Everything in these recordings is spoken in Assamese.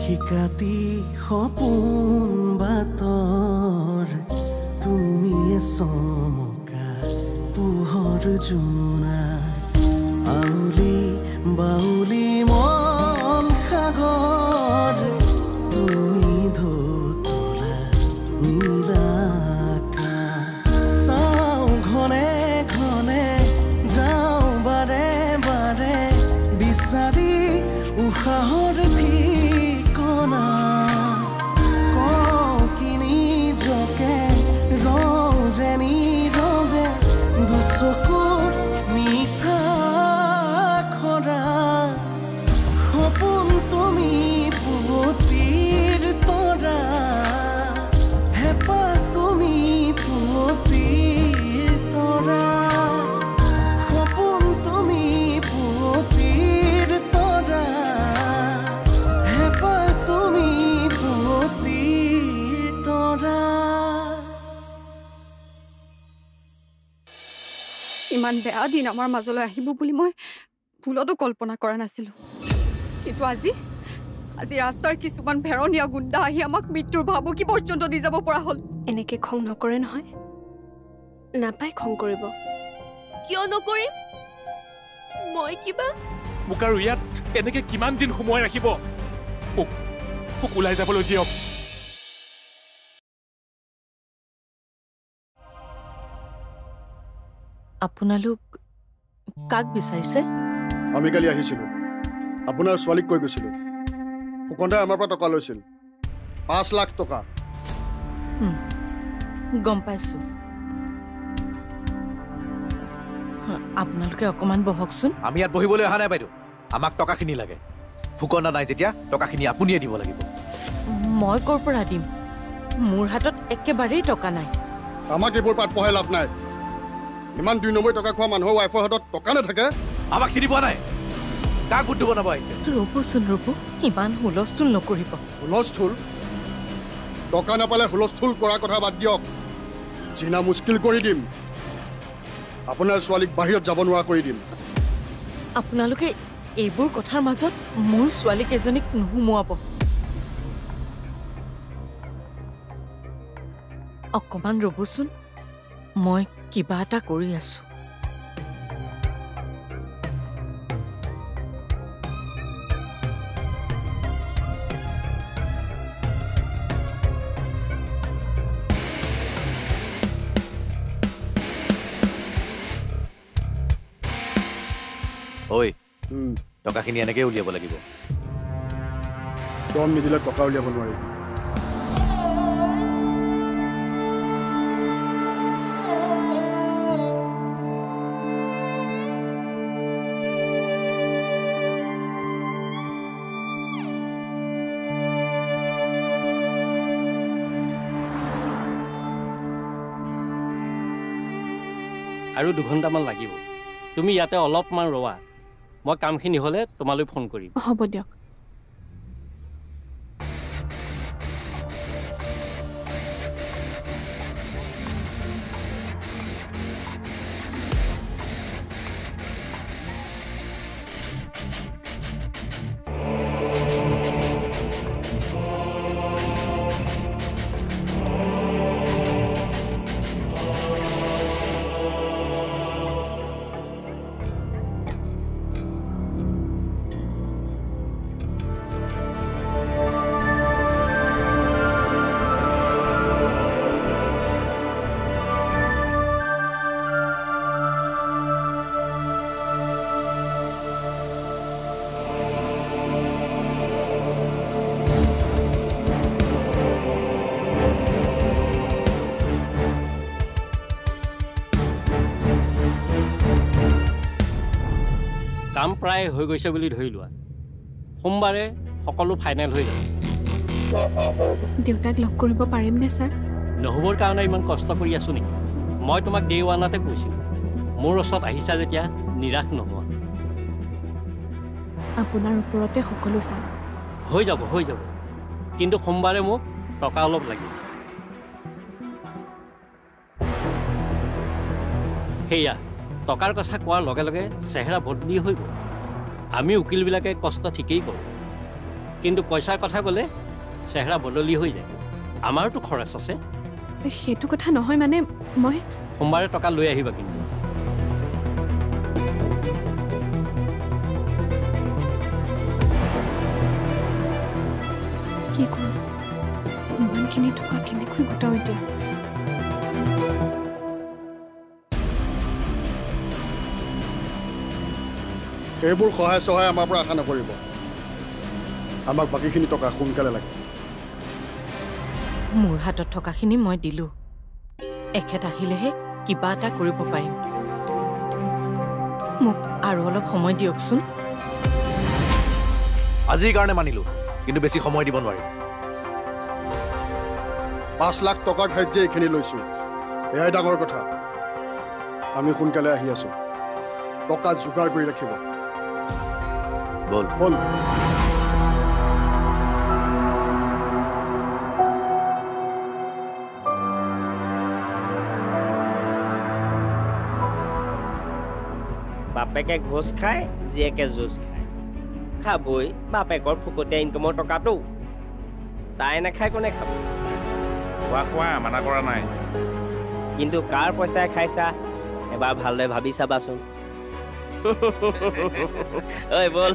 শিকাতি সপোন বাতৰ তুমিয়ে চমকা পোহৰ জোনা আউলি বাউলি মন সাগৰ তুমি ধুতলা নীলা আকাশ চাওঁ ঘনে ঘনে যাওঁ বাৰে বাৰে বিচাৰি উশাহৰ ঠিকনা কওঁ কিনি জকে ৰজেনি ৰবে দুচকুৰ মিঠা খৰা সপোন তুমি পুৱতিৰ তৰা হেঁপাহ তুমি পুৱতিৰ তৰা সপোন তুমি পুৱতিৰ তৰা হেঁপাহ তুমি পুৱতিৰ তৰা ইমান বেয়া দিন আমাৰ মাজলৈ আহিব বুলি মই ভুলতো কল্পনা কৰা নাছিলোঁ কিন্তু আজি ৰাস্তাৰ কিছুমান ভেৰণীয়া গুণ্ডা আহি আমাক মৃত্যুৰ ভাবুকি পৰ্যন্ত দি যাব পৰা হ'ল এনেকে খং নকৰে নহয় নাপায় খং কৰিব কিয় নকৰিম মই কিবা মোক আৰু ইয়াত এনেকে কিমান দিন সময় ৰাখিব মোক ওলাই যাবলৈ দিয়ক আপোনালোক কাক বিচাৰিছে আমি কালি আহিছিলোঁ আপোনাৰ ছোৱালীক কৈ গৈছিলোঁ ফুকনদাই আমাৰ পৰা টকা লৈছিল 5 লাখ টকা গম পাইছোঁ আপোনালোকে অকণমান বহকচোন আমি ইয়াত বহিবলৈ অহা নাই বাইদেউ আমাক টকাখিনি লাগে ফুকনা নাই যেতিয়া টকাখিনি আপুনিয়ে দিব লাগিব মই ক'ৰ পৰা দিম মোৰ হাতত একেবাৰেই টকা নাই আমাক এইবোৰ পাত পঢ়াই লাভ নাই ইমান 2 নম্বৰ টকা খোৱা মানুহৰ ৱাইফৰ হাতত টকা নাথাকে আমাক চিনি পোৱা নাই কাক বুদ্ধি বনাব আহিছে ৰ'বচোন ৰ'ব ইমান হুলস্থুল নকৰিব হুলস্থুল টকা নাপালে হুলস্থুল কৰাৰ কথা বাদ দিয়ক চিনা মুস্কিল কৰি দিম আপোনাৰ ছোৱালীক বাহিৰত যাব নোৱাৰা কৰি দিম আপোনালোকে এইবোৰ কথাৰ মাজত মোৰ ছোৱালী কেইজনীক নুসুমুৱাব অকণমান ৰ'বচোন মই কিবা এটা কৰি আছো ঐ টকাখিনি এনেকৈ উলিয়াব লাগিব দম নিদিলে টকা উলিয়াব নোৱাৰিব আৰু 2 ঘণ্টামান লাগিব তুমি ইয়াতে অলপমান ৰৱা মই কামখিনি হ'লে তোমালৈ ফোন কৰিম হ'ব দিয়ক কাম প্ৰায় হৈ গৈছে বুলি ধৰি লোৱা সোমবাৰে সকলো ফাইনেল হৈ যাব দেউতাক লগ কৰিব পাৰিমনে ছাৰ নহ'বৰ কাৰণে ইমান কষ্ট কৰি আছো নেকি মই তোমাক ডে 1তে কৈছিলোঁ মোৰ ওচৰত আহিছা যেতিয়া নিৰাশ নোহোৱা আপোনাৰ ওপৰতে সকলো ছাৰ হৈ যাব কিন্তু সোমবাৰে মোক টকা অলপ লাগিব সেয়া টকাৰ কথা কোৱাৰ লগে লগে চেহেৰা বদলি হৈ গ'ল আমি উকিলবিলাকে কষ্ট ঠিকেই কৰোঁ কিন্তু পইচাৰ কথা ক'লে চেহেৰা বদলি হৈ যায় আমাৰতো খৰচ আছে সেইটো কথা নহয় মানে মই সোমবাৰে টকা লৈ আহিবা কিন্তু কি কৰোঁ ইমানখিনি টকা কেনেকৈ গোটাওঁ এতিয়া এইবোৰ সহায় চহায় আমাৰ পৰা আশা নকৰিব আমাক বাকীখিনি টকা সোনকালে লাগে মোৰ হাতত থকাখিনি মই দিলোঁ এখেত আহিলেহে কিবা এটা কৰিব পাৰিম মোক আৰু অলপ সময় দিয়কচোন আজিৰ কাৰণে মানিলোঁ কিন্তু বেছি সময় দিব নোৱাৰিম 5 লাখ টকাৰ ঠাইত যে এইখিনি লৈছোঁ এয়াই ডাঙৰ কথা আমি সোনকালে আহি আছোঁ টকা যোগাৰ কৰি ৰাখিব বল বল বাপেকে ঘোষ খায় জীয়েকে জুচ খায় খাবই বাপেকৰ ফুকতীয়া ইনকমৰ টকাটো তাই নাখায় কোনে খাব খোৱা মানা কৰা নাই কিন্তু কাৰ পইচাই খাইছা এবাৰ ভালদৰে ভাবি চাবাচোন ঐ বল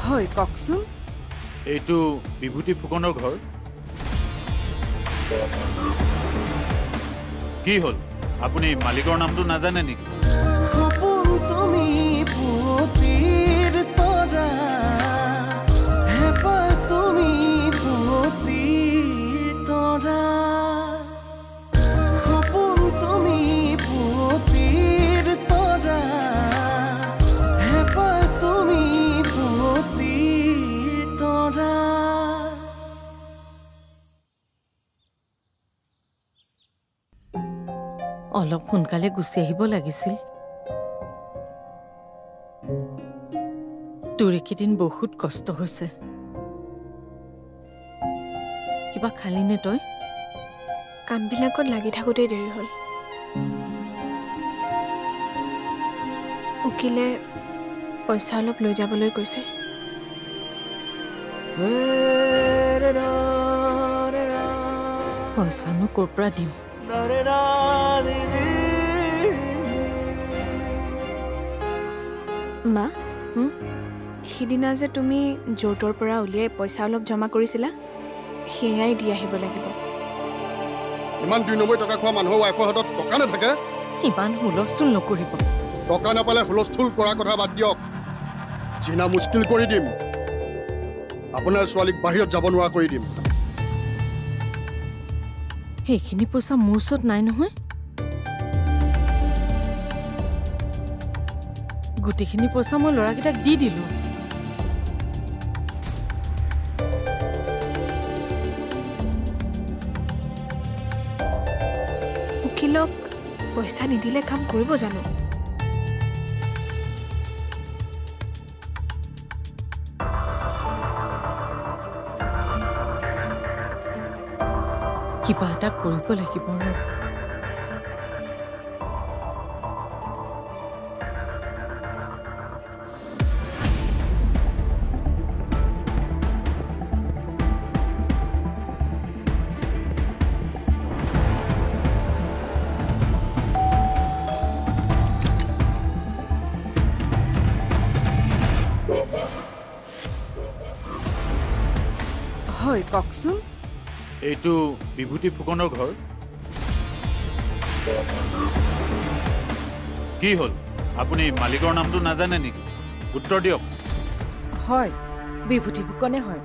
হয় কওকচোন এইটো বিভূতি ফুকনৰ ঘৰ কি হ'ল আপুনি মালিকৰ নামটো নাজানে নেকি সপোন তুমি পুৱতিৰ তৰা হেঁপাহ তুমি পুৱতিৰ তৰা সপোন তুমি পুৱতিৰ তৰা হেঁপাহ তুমি পুৱতিৰ তৰা অলপ সোনকালে গুচি আহিব লাগিছিল তোৰ এইকেইদিন বহুত কষ্ট হৈছে কিবা খালি নে তই কামবিলাকত লাগি থাকোঁতেই দেৰি হ'ল উকিলে পইচা অলপ লৈ যাবলৈ কৈছে পইচানো ক'ৰ পৰা দিম মা সিদিনা যে তুমি যৌতৰ পৰা উলিয়াই পইচা অলপ জমা কৰিছিলা সেয়াই দি আহিব লাগিব ইমান 2 নম্বৰ টকা খোৱা মানুহৰ ৱাইফৰ হাতত টকা নাথাকে ইমান হুলস্থুল নকৰিব টকা নাপালে হুলস্থুল কৰাৰ কথা বাদ দিয়ক জিনা মুস্কিল কৰি দিম আপোনাৰ ছোৱালীক বাহিৰত যাব নোৱাৰা কৰি দিম সেইখিনি পইচা মোৰ ওচৰত নাই নহয় গোটেইখিনি পইচা মই ল'ৰাকেইটাক দি দিলোঁ উকিলক পইচা নিদিলে কাম কৰিব জানো কিবা এটা কৰিব লাগিব ৰ কওকচোন। এইটো বিভূতি ফুকনৰ ঘৰ। কি হ'ল আপুনি মালিকৰ নামটো নাজানে নেকি? উত্তৰ দিয়ক। হয়, বিভূতি ফুকনে হয়।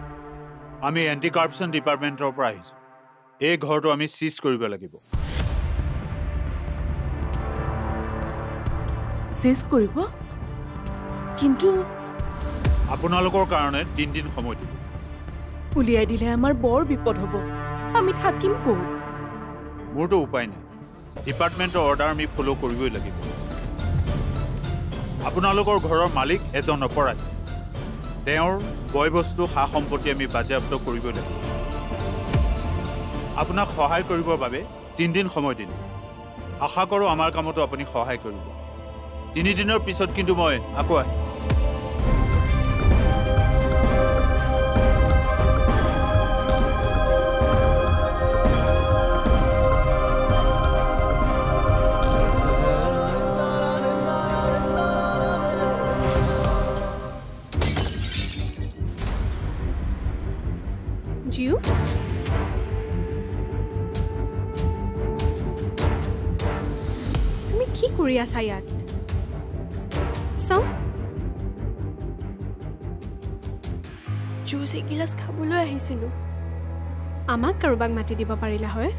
আমি এণ্টি কাৰাপশ্যন ডিপাৰ্টমেণ্টৰ পৰা আহিছোঁ। এই ঘৰটো আমি চিজ কৰিব লাগিব। চেজ কৰিব? কিন্তু আপোনালোকৰ কাৰণে 3 দিন সময় দিব। উলিয়াই দিলে আমাৰ বৰ বিপদ হ'ব। আমি থাকিম ক'ত? মোৰতো উপায় নাই। ডিপাৰ্টমেণ্টৰ অৰ্ডাৰ আমি ফ'ল' কৰিবই লাগিব। আপোনালোকৰ ঘৰৰ মালিক এজন অপৰাধী। তেওঁৰ বয় বস্তু সা সম্পত্তি আমি বাজেয়াপ্ত কৰিবই লাগিব। আপোনাক সহায় কৰিবৰ বাবে 3 দিন সময় দিম। আশা কৰোঁ আমাৰ কামতো আপুনি সহায় কৰিব। 3 দিনৰ পিছত কিন্তু মই আকৌ আহিম। জিউ, তুমি কি কৰি আছা ইয়াত? চাওঁ, জুচ এগিলাচ খাবলৈ আহিছিলোঁ। আমাক কাৰোবাক মাতি দিব পাৰিলা হয়।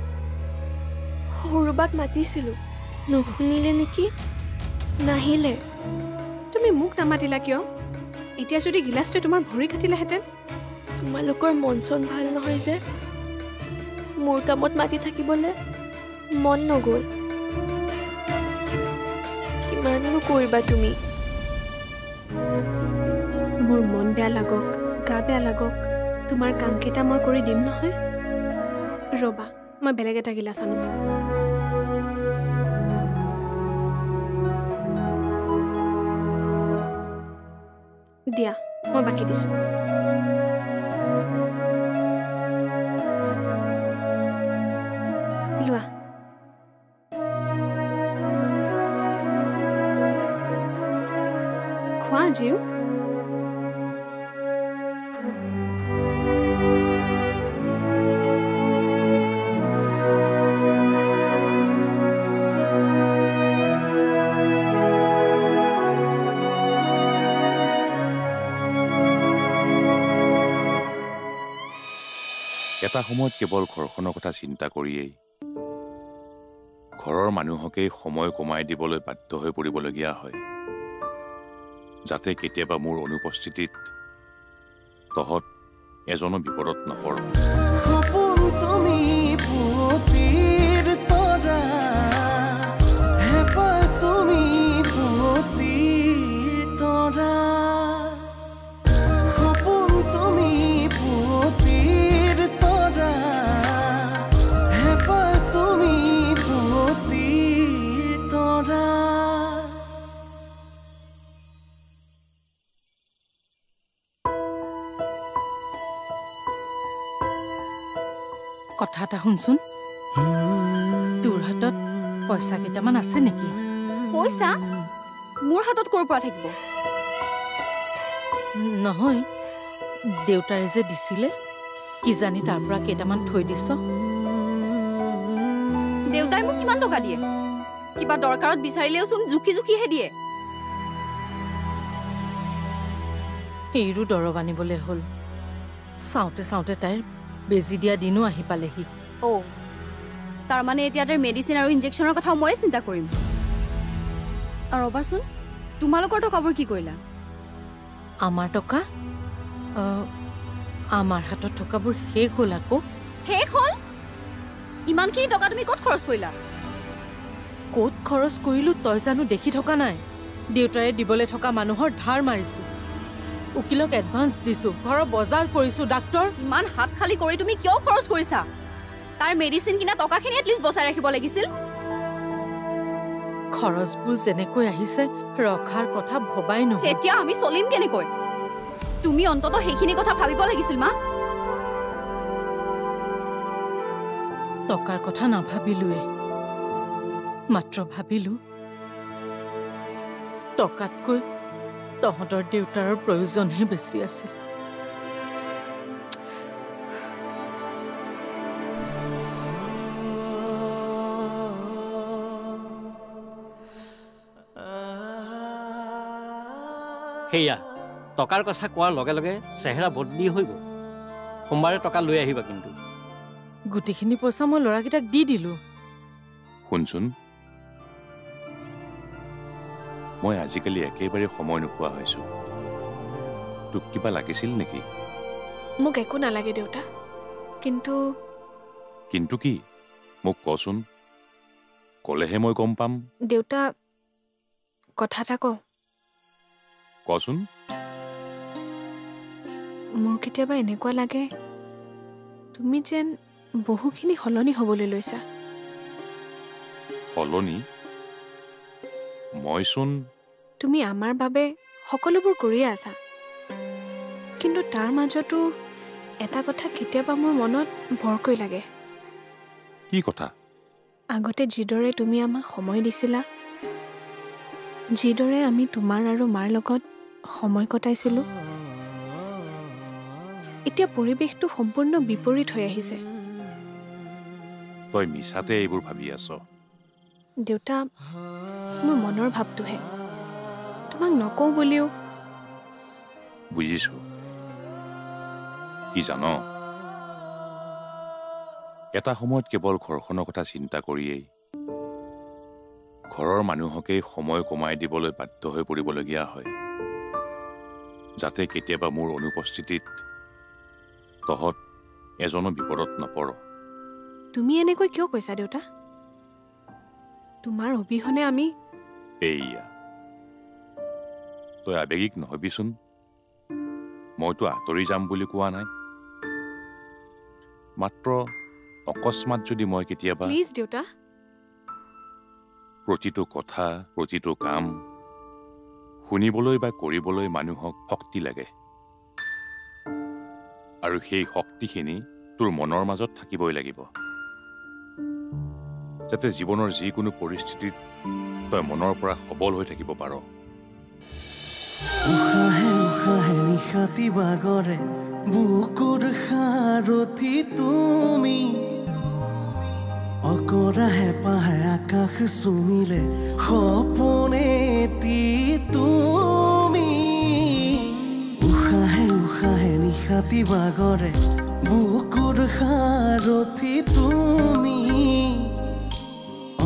সৰুবাক মাতিছিলোঁ, নুশুনিলে নেকি? নাহিলে। তুমি মোক নামাতিলা কিয়? এতিয়া যদি গিলাচটোৱে তোমাৰ ভৰি কাটিলাহেঁতেন? তোমালোকৰ মন চন ভাল নহয় যে মোৰ কামত মাতি থাকিবলৈ মন নগ'ল। কিমাননো কৰিবা তুমি? মোৰ মন বেয়া লাগক, গা বেয়া লাগক, তোমাৰ কামকেইটা মই কৰি দিম নহয়। ৰ'বা, মই বেলেগ এটা গিলাচ আনো। দিয়া, মই বাকী দিছোঁ। লোৱা। খোৱা জিউ। এটা সময়ত কেৱল ঘৰখনৰ কথা চিন্তা কৰিয়েই ঘৰৰ মানুহকেই সময় কমাই দিবলৈ বাধ্য হৈ পৰিবলগীয়া হয়, যাতে কেতিয়াবা মোৰ অনুপস্থিতিত তহঁত এজনো বিপদত নপৰ। সপোন তুমি পুৱতিৰ তৰা, হেঁপাহ তুমি পুৱতিৰ তৰা। সপোন তুমি পুৱতিৰ তৰা, হেঁপাহ তুমি পুৱতিৰ তৰা। কথা এটা শুনচোন, তোৰ হাতত পইচা কেইটামান আছে নেকি? পইচা মোৰ হাতত ক'ৰ পৰা থাকিব? নহয়, দেউতাৰে যে দিছিলে, কিজানি তাৰ পৰা কেইটামান থৈ দিছ। দেউতাই মোক কিমান টকা দিয়ে? কিবা দৰকাৰত বিচাৰিলেওচোন জুখি জুখিহে দিয়ে। এইৰো দৰৱ আনিবলৈ হ'ল। চাওঁতে চাওঁতে তাইৰ বেজি দিয়া দিনো আহি পালেহি। অ', তাৰমানে এতিয়া তাইৰ মেডিচিন আৰু ইনজেকশ্যনৰ কথাও ময়ে চিন্তা কৰিম। আৰু ৰ'বাচোন, তোমালোকৰ টকাবোৰ কি কৰিলা? আমাৰ টকা? আমাৰ হাতত টকাবোৰ শেষ হ'ল আকৌ। শেষ হ'ল? ইমানখিনি টকা তুমি ক'ত খৰচ কৰিলা? ক'ত খৰচ কৰিলোঁ তই জানো দেখি থকা নাই? দেউতাৰে দিবলৈ থকা মানুহৰ ধাৰ মাৰিছোঁ, উকিলক এডভান্স দিছোঁ, ঘৰৰ বজাৰ কৰিছোঁ। ডাক্তৰ, ইমান হাত খালী কৰি তুমি কিয় খৰচ কৰিছা? তাৰ মেডিচিন কিনা টকাখিনি এটলিষ্ট বচাই ৰাখিব লাগিছিল। খৰচবোৰ যেনেকৈ আহিছে ৰখাৰ কথা ভবাই নহয়। এতিয়া আমি চলিম কেনেকৈ? তুমি অন্তত সেইখিনি কথা ভাবিব লাগিছিল মা। টকাৰ কথা নাভাবিলোৱে, মাত্ৰ ভাবিলো টকাতকৈ তহঁতৰ দেউতাৰৰ প্ৰয়োজনহে বেছি আছিল। সেয়া টকাৰ কথা কোৱাৰ লগে লগে চেহেৰা বদলি হৈ গ'ল। সোমবাৰে টকা লৈ আহিবা কিন্তু। গোটেইখিনি পইচা মই ল'ৰাকেইটাক দি দিলোঁ। শুনচোন, মই আজিকালি একেবাৰে সময় নোপোৱা হৈছোঁ। তোক কিবা লাগিছিল নেকি? মোক একো নালাগে দেউতা, কিন্তু কিন্তু কি মোক কচোন, ক'লেহে মই গম পাম। দেউতা কথা এটা কওঁ। কচোন। মোৰ কেতিয়াবা এনেকুৱা লাগে তুমি যেন বহুখিনি সলনি হ'বলৈ লৈছা। সলনি? মইচোন তুমি আমাৰ বাবে সকলোবোৰ কৰিয়ে আছা, কিন্তু তাৰ মাজতো এটা কথা কেতিয়াবা মোৰ মনত বৰকৈ লাগে। কি কথা? আগতে যিদৰে তুমি আমাক সময় দিছিলা, যিদৰে আমি তোমাৰ আৰু মাৰ লগত সময় কটাইছিলোঁ, এতিয়া পৰিৱেশটো সম্পূৰ্ণ বিপৰীত হৈ আহিছে। তই মিছাতে এইবোৰ ভাবি আছ। দেউতা, মোৰ মনৰ ভাৱটোহে, তোমাক নকওঁ বুলিও। বুজিছো। কি জান, এটা সময়ত কেৱল ঘৰখনৰ কথা চিন্তা কৰিয়েই ঘৰৰ মানুহকেই সময় কমাই দিবলৈ বাধ্য হৈ পৰিবলগীয়া হয়, যাতে কেতিয়াবা মোৰ অনুপস্থিতিত তহঁত এজনো বিপদত নপৰ। তুমি এনেকৈ কিয় কৈছা দেউতা? তোমাৰ অবিহনে আমি। এইয়া তই আৱেগিক নহবিচোন। মইতো আঁতৰি যাম বুলি কোৱা নাই, মাত্ৰ অকস্মাত যদি মই কেতিয়াবা প্লিজ দেউতা। প্ৰতিটো কথা, প্ৰতিটো কাম শুনিবলৈ বা কৰিবলৈ মানুহক শক্তি লাগে, আৰু সেই শক্তিখিনি তোৰ মনৰ মাজত থাকিবই লাগিব, যাতে জীৱনৰ যিকোনো পৰিস্থিতিত তই মনৰ পৰা সবল হৈ থাকিব পাৰ। উশাহে উশাহে নিশাতি বাগৰে বুকুৰ সাৰথি তুমি, অকৰা হেঁপাহে আকাশ চুমিলে সপোনেতি তুমি। উশাহে উশাহে নিশাতি বাগৰে বুকুৰ সাৰথি তুমি,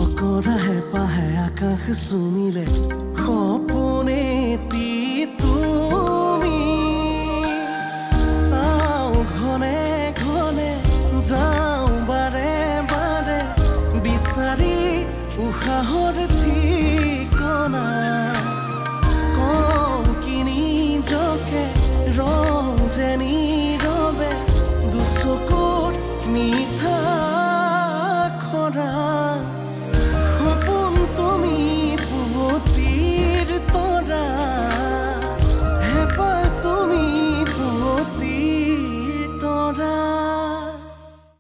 অকৰা হেঁপাহে আকাশ চুমিলে সপোনেতি তুমি। চাওঁ ঘনে ঘনে যাওঁ বাৰে বাৰে বিচাৰি উশাহৰ ঠিকনা।